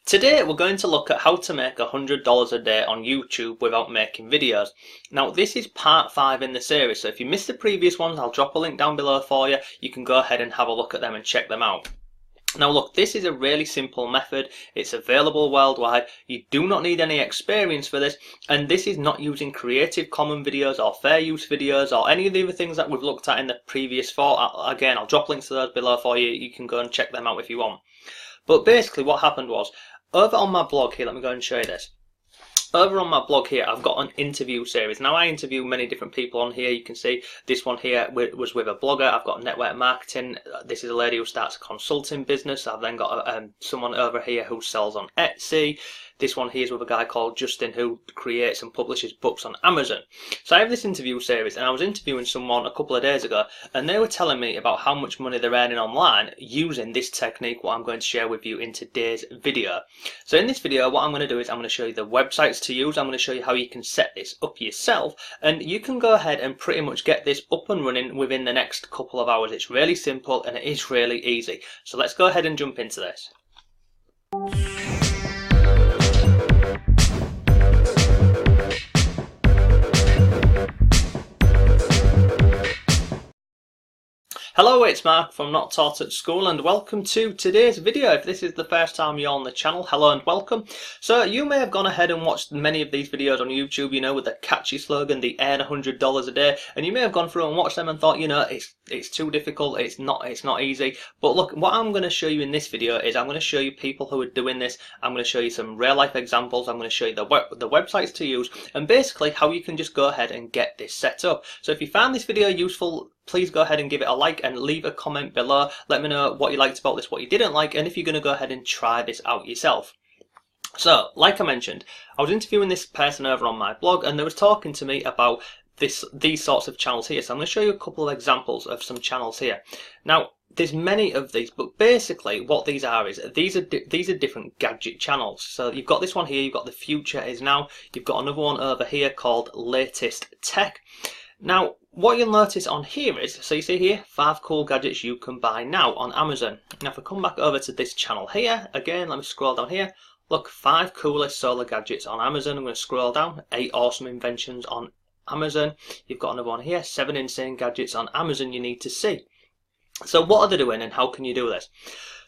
Today we're going to look at how to make $100 a day on YouTube without making videos. Now this is part 5 in the series, so if you missed the previous ones I'll drop a link down below for you. You can go ahead and have a look at them and check them out. Now look, this is a really simple method. It's available worldwide. You do not need any experience for this, and this is not using Creative Commons videos or fair use videos or any of the other things that we've looked at in the previous 4. Again, I'll drop links to those below for you. You can go and check them out if you want. But basically what happened was, over on my blog here, let me go and show you this. Over on my blog here, I've got an interview series. Now I interview many different people on here. You can see this one here was with a blogger. I've got network marketing. This is a lady who starts a consulting business. I've then got someone over here who sells on Etsy. This one here is with a guy called Justin who creates and publishes books on Amazon. So I have this interview series, and I was interviewing someone a couple of days ago, and they were telling me about how much money they're earning online using this technique, what I'm going to share with you in today's video. So in this video, what I'm going to do is I'm going to show you the websites to use. I'm going to show you how you can set this up yourself, and you can go ahead and pretty much get this up and running within the next couple of hours. It's really simple and it is really easy. So let's go ahead and jump into this. Hello, it's Mark from Not Taught at School, and welcome to today's video. If this is the first time you're on the channel, hello and welcome. So you may have gone ahead and watched many of these videos on YouTube, you know, with the catchy slogan, the earn $100 a day, and you may have gone through and watched them and thought, you know, it's too difficult, it's not easy. But look, what I'm going to show you in this video is I'm going to show you people who are doing this. I'm going to show you some real life examples. I'm going to show you the websites to use, and basically how you can just go ahead and get this set up. So if you found this video useful, please go ahead and give it a like and leave a comment below. Let me know what you liked about this, what you didn't like, and if you're going to go ahead and try this out yourself. So, like I mentioned, I was interviewing this person over on my blog, and they was talking to me about these sorts of channels here. So I'm going to show you a couple of examples of some channels here. Now, there's many of these, but basically what these are is these are different gadget channels. So you've got this one here, you've got the future is now, you've got another one over here called latest tech. Now, what you'll notice on here is, so you see here, 5 cool gadgets you can buy now on Amazon. Now if I come back over to this channel here, again, let me scroll down here. Look, 5 coolest solar gadgets on Amazon. I'm going to scroll down. 8 awesome inventions on Amazon. You've got another one here, 7 insane gadgets on Amazon you need to see. So what are they doing and how can you do this?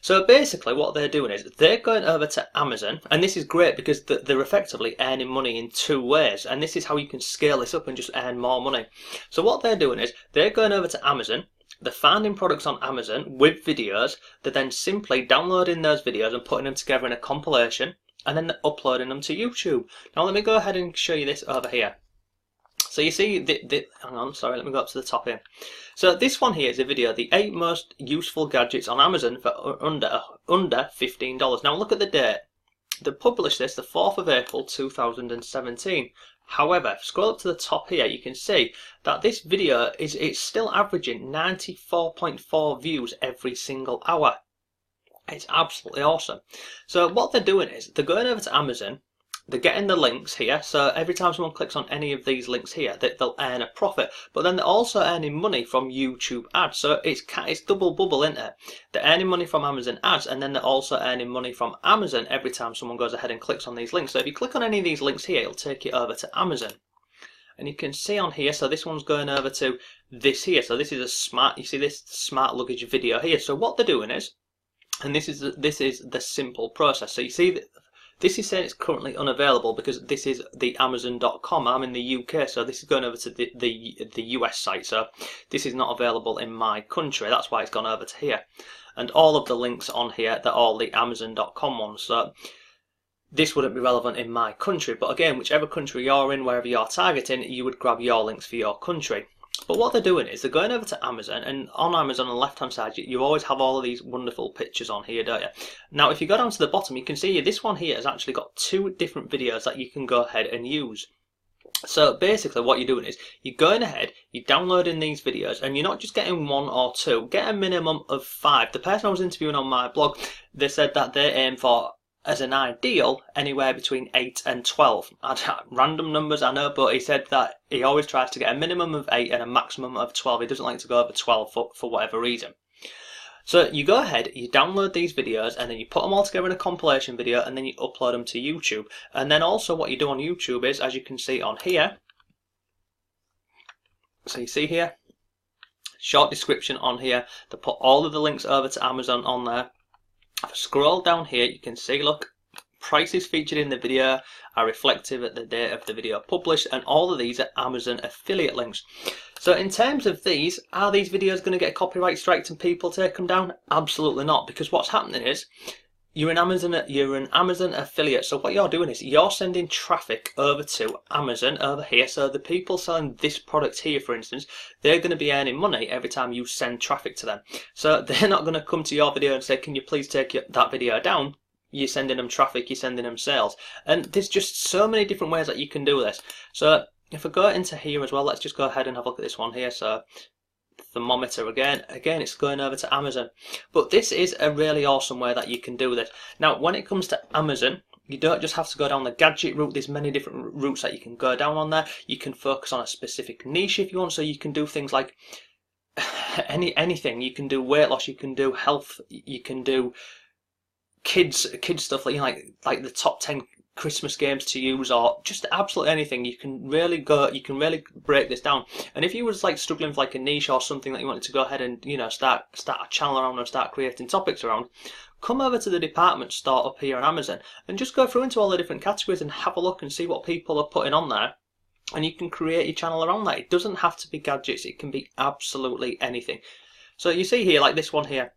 So basically what they're doing is they're going over to Amazon, and this is great because they're effectively earning money in 2 ways, and this is how you can scale this up and just earn more money. So what they're doing is they're going over to Amazon, they're finding products on Amazon with videos, they're then simply downloading those videos and putting them together in a compilation, and then they're uploading them to YouTube. Now let me go ahead and show you this over here. So you see, hang on, sorry, let me go up to the top here. So this one here is a video, the 8 most useful gadgets on Amazon for under $15. Now look at the date. They published this the 4th of April 2017. However, scroll up to the top here, you can see that this video it's still averaging 94.4 views every single hour. It's absolutely awesome. So what they're doing is they're going over to Amazon. They're getting the links here, so every time someone clicks on any of these links here, they'll earn a profit. But then they're also earning money from YouTube ads, so it's double bubble, isn't it? They're earning money from Amazon ads, and then they're also earning money from Amazon every time someone goes ahead and clicks on these links. So if you click on any of these links here, it'll take you over to Amazon. And you can see on here, so this one's going over to this here. So this is a smart, you see this smart luggage video here. So what they're doing is, and this is the simple process. So you see that this is saying it's currently unavailable because this is the Amazon.com. I'm in the UK, so this is going over to the US site. So this is not available in my country. That's why it's gone over to here. And all of the links on here, they're all the Amazon.com ones. So this wouldn't be relevant in my country. But again, whichever country you're in, wherever you're targeting, you would grab your links for your country. But what they're doing is they're going over to Amazon, and on Amazon on the left hand side you always have all of these wonderful pictures on here, don't you? Now if you go down to the bottom, you can see this one here has actually got 2 different videos that you can go ahead and use. So basically what you're doing is you're going ahead, you're downloading these videos, and you're not just getting 1 or 2, get a minimum of 5. The person I was interviewing on my blog, they said that they aim for, as an ideal, anywhere between 8 and 12. Random numbers, I know, but he said that he always tries to get a minimum of 8 and a maximum of 12. He doesn't like to go over 12 for whatever reason. So you go ahead, you download these videos, and then you put them all together in a compilation video, and then you upload them to YouTube. And then also what you do on YouTube is, as you can see on here, so you see here, short description on here, they put all of the links over to Amazon on there. If I scroll down here, you can see, look, prices featured in the video are reflective at the date of the video published, and all of these are Amazon affiliate links. So in terms of these, are these videos going to get copyright striked and people take them down? Absolutely not, because what's happening is you're an Amazon affiliate. So what you're doing is you're sending traffic over to Amazon over here. So the people selling this product here, for instance, they're going to be earning money every time you send traffic to them. So they're not going to come to your video and say, can you please take that video down? You're sending them traffic, you're sending them sales. And there's just so many different ways that you can do this. So if I go into here as well, let's just go ahead and have a look at this one here. So thermometer again, it's going over to Amazon. But this is a really awesome way that you can do this. Now when it comes to Amazon, you don't just have to go down the gadget route. There's many different routes that you can go down on there. You can focus on a specific niche if you want, so you can do things like anything. You can do weight loss, you can do health, you can do kids stuff, like the top 10 Christmas games to use, or just absolutely anything. You can really break this down. And if you was like struggling with like a niche or something that you wanted to go ahead and start a channel around and start creating topics around, come over to the department store up here on Amazon and just go through into all the different categories and have a look and see what people are putting on there, and you can create your channel around that. It doesn't have to be gadgets, it can be absolutely anything. So you see here, like this one here,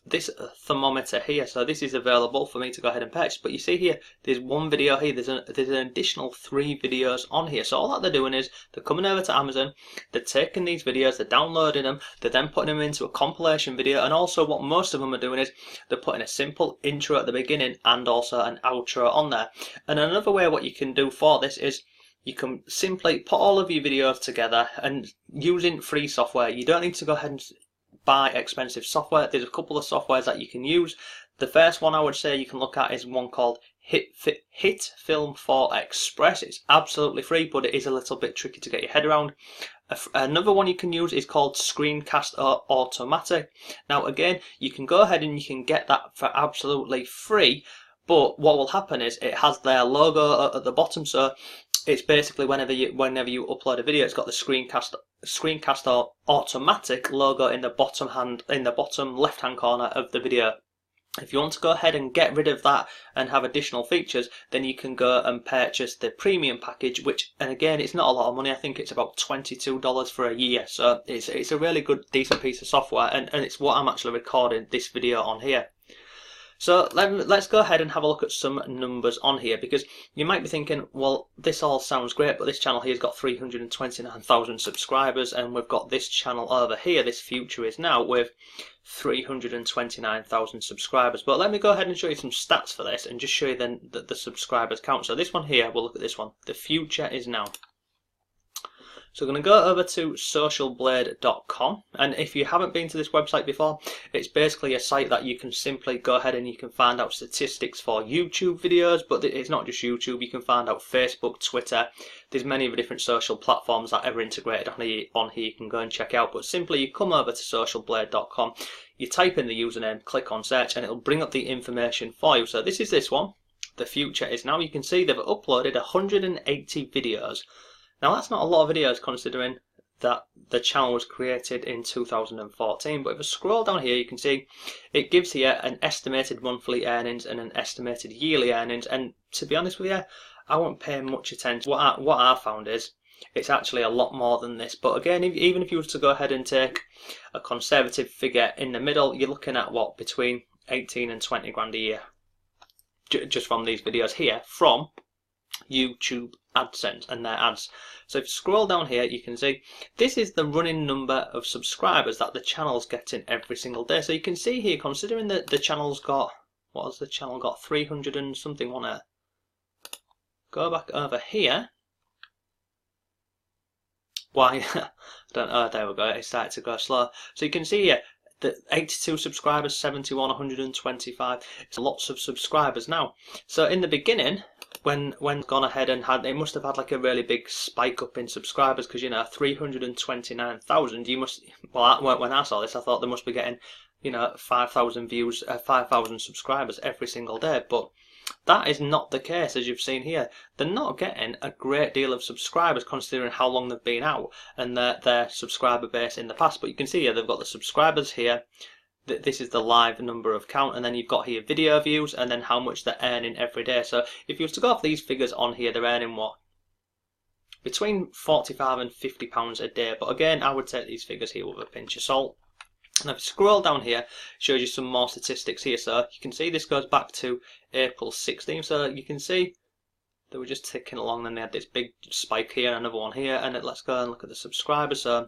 this thermometer here, so this is available for me to go ahead and purchase. But you see here, there's one video here, there's an additional 3 videos on here. So all that they're doing is they're coming over to Amazon, they're taking these videos, they're downloading them, they're then putting them into a compilation video, and also what most of them are doing is they're putting a simple intro at the beginning and also an outro on there. And another way what you can do for this is you can simply put all of your videos together and using free software. You don't need to go ahead and buy expensive software. There's a couple of softwares that you can use. The first one I would say you can look at is one called Hit Film 4 Express. It's absolutely free, but it is a little bit tricky to get your head around. Another one you can use is called Screencast Automatic. Now again, you can go ahead and you can get that for absolutely free, but what will happen is it has their logo at the bottom, so it's basically whenever you upload a video, it's got the Screencast Automatic logo in the bottom left hand corner of the video. If you want to go ahead and get rid of that and have additional features, then you can go and purchase the premium package, which, and again, it's not a lot of money. I think it's about $22 for a year, so it's a really good, decent piece of software, and it's what I'm actually recording this video on here. So let's go ahead and have a look at some numbers on here, because you might be thinking, well, this all sounds great, but this channel here has got 329,000 subscribers, and we've got this channel over here, this Future Is Now, with 329,000 subscribers. But let me go ahead and show you some stats for this and just show you then that the subscribers count. So this one here, we'll look at this one, The Future Is Now. So we're going to go over to socialblade.com, and if you haven't been to this website before, it's basically a site that you can simply go ahead and you can find out statistics for YouTube videos, but it's not just YouTube. You can find out Facebook, Twitter. There's many different social platforms that are integrated on here you can go and check out. But simply you come over to socialblade.com, you type in the username, click on search, and it'll bring up the information for you. So this is this one, The Future Is Now. You can see they've uploaded 180 videos. Now that's not a lot of videos considering that the channel was created in 2014, but if I scroll down here you can see it gives here an estimated monthly earnings and an estimated yearly earnings, and to be honest with you, I won't pay much attention. What I found is it's actually a lot more than this, but again, even if you were to go ahead and take a conservative figure in the middle, you're looking at what, between 18 and 20 grand a year just from these videos here from YouTube AdSense and their ads. So if you scroll down here you can see this is the running number of subscribers that the channel's getting every single day. So you can see here, considering that the channel's got, what has the channel got, 300 and something on it. Go back over here. Why? I don't know, there we go, it started to go slow. So you can see here that 82 subscribers, 71, 125. It's lots of subscribers now. So in the beginning, when gone ahead and had, it must have had like a really big spike up in subscribers, because 329,000, you must, well, when I saw this I thought they must be getting 5,000 views, 5,000 subscribers every single day, but that is not the case. As you've seen here, they're not getting a great deal of subscribers considering how long they've been out and their subscriber base in the past. But you can see here they've got the subscribers here. This is the live number of count, and then you've got here video views and then how much they're earning every day. So if you were to go off these figures on here, they're earning what? Between £45 and £50 a day. But again, I would take these figures here with a pinch of salt. And if you scroll down here, it shows you some more statistics here. So you can see this goes back to April 16. So you can see they were just ticking along, then they had this big spike here, another one here, and let's go and look at the subscribers. So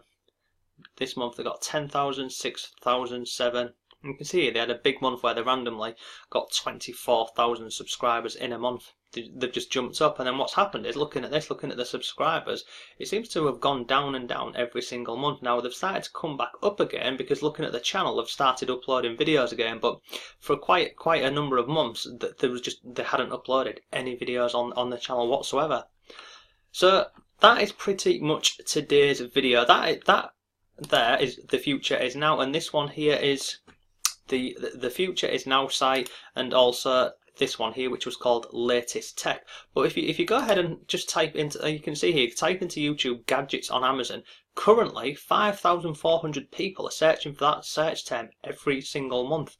this month they got 10,000, 6,000, 7. You can see here they had a big month where they randomly got 24,000 subscribers in a month. They've just jumped up, and then what's happened is, looking at the subscribers, it seems to have gone down and down every single month. Now they've started to come back up again because looking at the channel, they've started uploading videos again. But for quite a number of months, they hadn't uploaded any videos on the channel whatsoever. So that is pretty much today's video. That there is the future is now, and this one here is the future is now site, and also this one here, which was called latest tech. But if you go ahead and just type into, you can see here, type into YouTube gadgets on Amazon. Currently 5,400 people are searching for that search term every single month.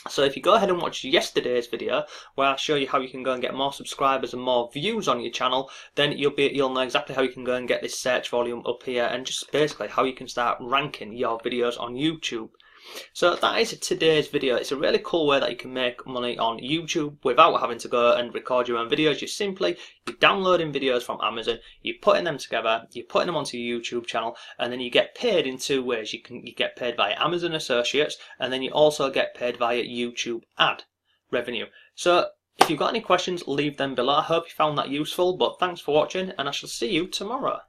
So if you go ahead and watch yesterday's video where I show you how you can go and get more subscribers and more views on your channel, then you'll know exactly how you can go and get this search volume up here, and just basically how you can start ranking your videos on YouTube. So that is today's video. It's a really cool way that you can make money on YouTube without having to go and record your own videos. You're downloading videos from Amazon, you're putting them together, you're putting them onto your YouTube channel, and then you get paid in two ways. You get paid via Amazon Associates, and then you also get paid via YouTube ad revenue. So if you've got any questions, leave them below. I hope you found that useful, but thanks for watching, and I shall see you tomorrow.